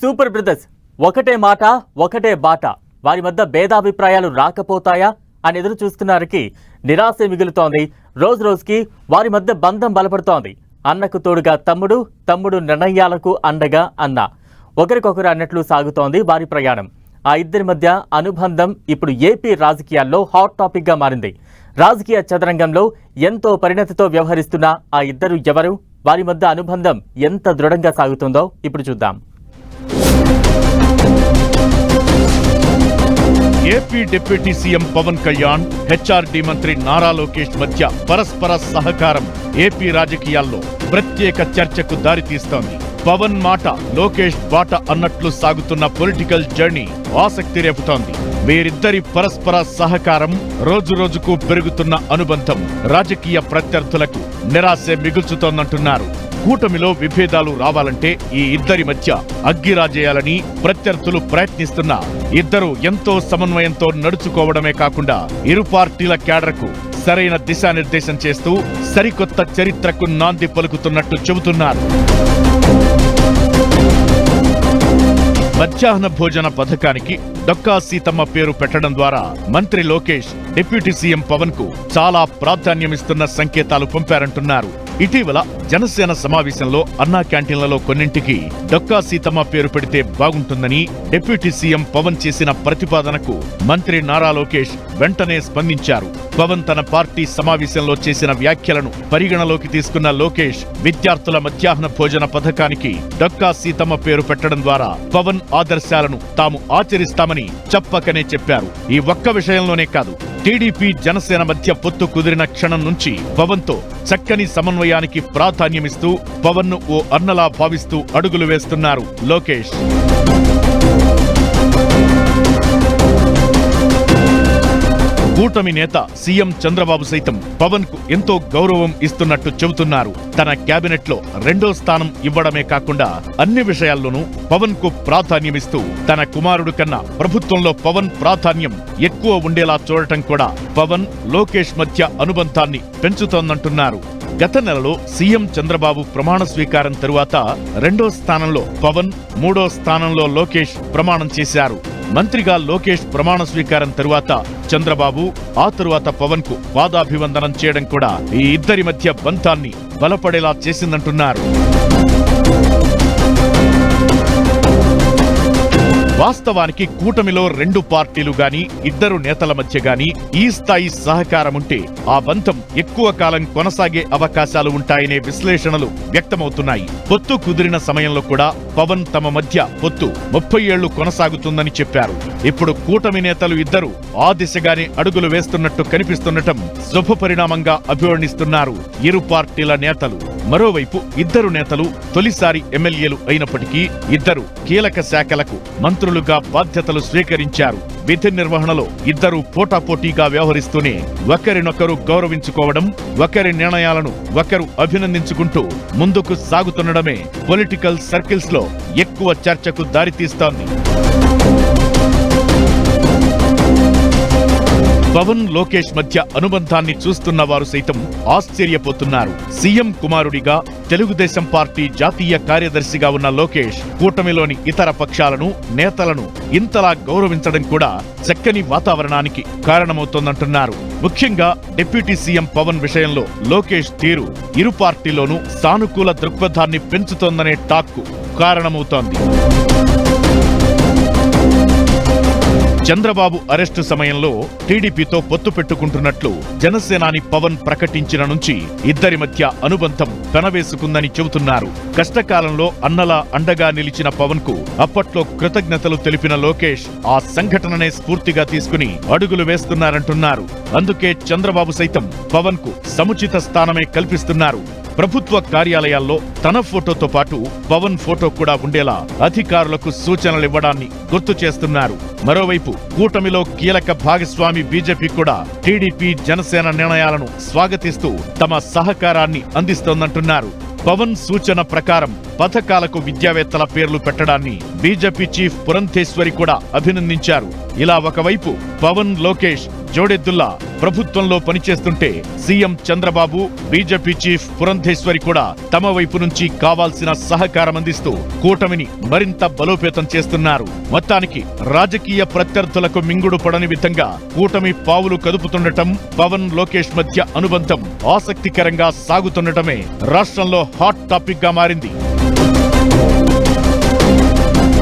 Super brothers ఒకటే మాట ఒకటే బాట వారి మధ్య భేదాభిప్రాయాలు రాకపోతాయా అని ఎదురు చూస్తున్నవారికి నిరాశ మిగులుతోంది. రోజు రోజుకి వారి మధ్య బంధం బలపడుతోంది. అన్నకు తోడుగా తమ్ముడు, తమ్ముడు నిర్ణయాలకు అండగా అన్న, ఒకరికొకరు అన్నట్లు సాగుతోంది వారి ప్రయాణం. ఆ ఇద్దరి మధ్య అనుబంధం ఇప్పుడు ఏపీ రాజకీయాల్లో హాట్ టాపిక్ గా మారింది. రాజకీయ చదరంగంలో ఎంతో పరిణతితో వ్యవహరిస్తున్న ఆ ఇద్దరు ఎవరు, వారి మధ్య అనుబంధం ఎంత దృఢంగా సాగుతుందో ఇప్పుడు చూద్దాం. AP deputy CM Pawan Kalyan, HRD మంత్రి నారా లోకేష్ మధ్య పరస్పర సహకారం ఏపీ రాజకీయాల్లో ప్రత్యేక చర్చకు దారితీస్తోంది. పవన్ మాట లోకేష్ బాట అన్నట్లు సాగుతున్న పొలిటికల్ జర్నీ ఆసక్తి రేపుతోంది. వీరిద్దరి పరస్పర సహకారం, రోజు రోజుకు పెరుగుతున్న అనుబంధం రాజకీయ ప్రత్యర్థులకు నిరాశే మిగుల్చుతోందంటున్నారు. కూటమిలో విభేదాలు రావాలంటే ఈ ఇద్దరి మధ్య అగ్గిరాజేయాలని ప్రత్యర్థులు ప్రయత్నిస్తున్నా ఇద్దరు ఎంతో సమన్వయంతో నడుచుకోవడమే కాకుండా ఇరు పార్టీల క్యాడర్కు సరైన దిశానిర్దేశం చేస్తూ సరికొత్త చరిత్రకు నాంది పలుకుతున్నట్టు చెబుతున్నారు. మధ్యాహ్న భోజన పథకానికి డొక్కా సీతమ్మ పేరు పెట్టడం ద్వారా మంత్రి లోకేష్ డిప్యూటీ సీఎం పవన్ కు చాలా ప్రాధాన్యమిస్తున్న సంకేతాలు పంపారంటున్నారు. ఇటీవల జనసేన సమావేశంలో అన్నా క్యాంటీన్లలో కొన్నింటికి డొక్కా సీతమ్మ పేరు పెడితే బాగుంటుందని డిప్యూటీ సీఎం పవన్ చేసిన ప్రతిపాదనకు మంత్రి నారా లోకేష్ వెంటనే స్పందించారు. పవన్ తన పార్టీ సమావేశంలో చేసిన వ్యాఖ్యలను పరిగణలోకి తీసుకున్న లోకేష్ విద్యార్థుల మధ్యాహ్న భోజన పథకానికి డొక్కా సీతమ్మ పేరు పెట్టడం ద్వారా పవన్ ఆదర్శాలను తాము ఆచరిస్తామని చెప్పకనే చెప్పారు. ఈ ఒక్క విషయంలోనే కాదు, టీడీపీ జనసేన మధ్య పొత్తు కుదిరిన క్షణం నుంచి పవన్ తో చక్కని సమన్వయానికి ప్రాధాన్యమిస్తూ పవన్ ను ఓ అన్నలా భావిస్తూ అడుగులు వేస్తున్నారు లోకేష్. కూటమి నేత సీఎం చంద్రబాబు సైతం పవన్ కు ఎంతో గౌరవం ఇస్తున్నట్టు చెబుతున్నారు. తన కేబినెట్ లో రెండో స్థానం ఇవ్వడమే కాకుండా అన్ని విషయాల్లోనూ పవన్ కు ప్రాధాన్యమిస్తూ తన కుమారుడు కన్నా ప్రభుత్వంలో పవన్ ప్రాధాన్యం ఎక్కువ ఉండేలా చూడటం కూడా పవన్ లోకేష్ మధ్య అనుబంధాన్ని పెంచుతోందంటున్నారు. గత నెలలో సీఎం చంద్రబాబు ప్రమాణ స్వీకారం తరువాత రెండో స్థానంలో పవన్, మూడో స్థానంలో లోకేష్ ప్రమాణం చేశారు. మంత్రిగా లోకేష్ ప్రమాణ స్వీకారం తరువాత చంద్రబాబు, ఆ తరువాత పవన్ కు పాదాభివందనం చేయడం కూడా ఈ ఇద్దరి మధ్య బంధాన్ని బలపడేలా చేసిందంటున్నారు. వాస్తవానికి కూటమిలో రెండు పార్టీలు గాని, ఇద్దరు నేతల మధ్య గాని ఈ స్థాయి సహకారముంటే ఆ బంధం ఎక్కువ కాలం కొనసాగే అవకాశాలు ఉంటాయనే విశ్లేషణలు వ్యక్తమవుతున్నాయి. పొత్తు కుదిరిన సమయంలో కూడా పవన్ తమ మధ్య పొత్తు 30 ఏళ్లు కొనసాగుతుందని చెప్పారు. ఇప్పుడు కూటమి నేతలు ఇద్దరు ఆ దిశగానే అడుగులు వేస్తున్నట్టు కనిపిస్తుండటం శుభపరిణామంగా అభివర్ణిస్తున్నారు ఇరు పార్టీల నేతలు. మరోవైపు ఇద్దరు నేతలు తొలిసారి ఎమ్మెల్యేలు అయినప్పటికీ ఇద్దరు కీలక శాఖలకు మంత్రులుగా బాధ్యతలు స్వీకరించారు. విధి నిర్వహణలో ఇద్దరు పోటాపోటీగా వ్యవహరిస్తూనే ఒకరినొకరు గౌరవించుకోవడం, ఒకరి నిర్ణయాలను ఒకరు అభినందించుకుంటూ ముందుకు సాగుతుండడమే పొలిటికల్ సర్కిల్స్ లో ఎక్కువ చర్చకు దారితీస్తోంది. పవన్ లోకేష్ మధ్య అనుబంధాన్ని చూస్తున్న వారు సైతం ఆశ్చర్యపోతున్నారు. సీఎం కుమారుడిగా తెలుగుదేశం పార్టీ జాతీయ కార్యదర్శిగా ఉన్న లోకేష్ కూటమిలోని ఇతర పక్షాలను, నేతలను ఇంతలా గౌరవించడం కూడా చక్కని వాతావరణానికి కారణమవుతోందంటున్నారు. ముఖ్యంగా డిప్యూటీ సీఎం పవన్ విషయంలో లోకేష్ తీరు ఇరు పార్టీలోనూ సానుకూల దృక్పథాన్ని పెంచుతోందనే టాక్కు కారణమవుతోంది. చంద్రబాబు అరెస్టు సమయంలో టీడీపీతో పొత్తు పెట్టుకుంటున్నట్లు జనసేనాని పవన్ ప్రకటించిన నుంచి ఇద్దరి మధ్య అనుబంధం పెనవేసుకుందని చెబుతున్నారు. కష్టకాలంలో అన్నలా అండగా నిలిచిన పవన్ కు అప్పట్లో కృతజ్ఞతలు తెలిపిన లోకేష్ ఆ సంఘటననే స్ఫూర్తిగా తీసుకుని అడుగులు వేస్తున్నారంటున్నారు. అందుకే చంద్రబాబు సైతం పవన్ కు సముచిత స్థానమే కల్పిస్తున్నారు. ప్రభుత్వ కార్యాలయాల్లో తన ఫోటోతో పాటు పవన్ ఫోటో కూడా ఉండేలా అధికారులకు సూచనలివ్వడాన్ని గుర్తు చేస్తున్నారు. మరోవైపు కూటమిలో కీలక భాగస్వామి బీజేపీ కూడా టీడీపీ, జనసేన నిర్ణయాలను స్వాగతిస్తూ తమ సహకారాన్ని అందిస్తోందంటున్నారు. పవన్ సూచన ప్రకారం పథకాలకు విద్యావేత్తల పేర్లు పెట్టడాన్ని బీజేపీ చీఫ్ పురంధేశ్వరి కూడా అభినందించారు. ఇలా ఒకవైపు పవన్, లోకేష్, జోడెద్దుల్లా ప్రభుత్వంలో పనిచేస్తుంటే CM Chandrababu, BJP chief Purandeswari కూడా తమ వైపు నుంచి కావాల్సిన సహకారం అందిస్తూ కూటమిని మరింత బలోపేతం చేస్తున్నారు. మొత్తానికి రాజకీయ ప్రత్యర్థులకు మింగుడు పడని విధంగా కూటమి పావులు కదుపుతుండటం, పవన్, లోకేష్ మధ్య అనుబంధం ఆసక్తికరంగా సాగుతుండటమే రాష్ట్రంలో హాట్ టాపిక్ గా మారింది.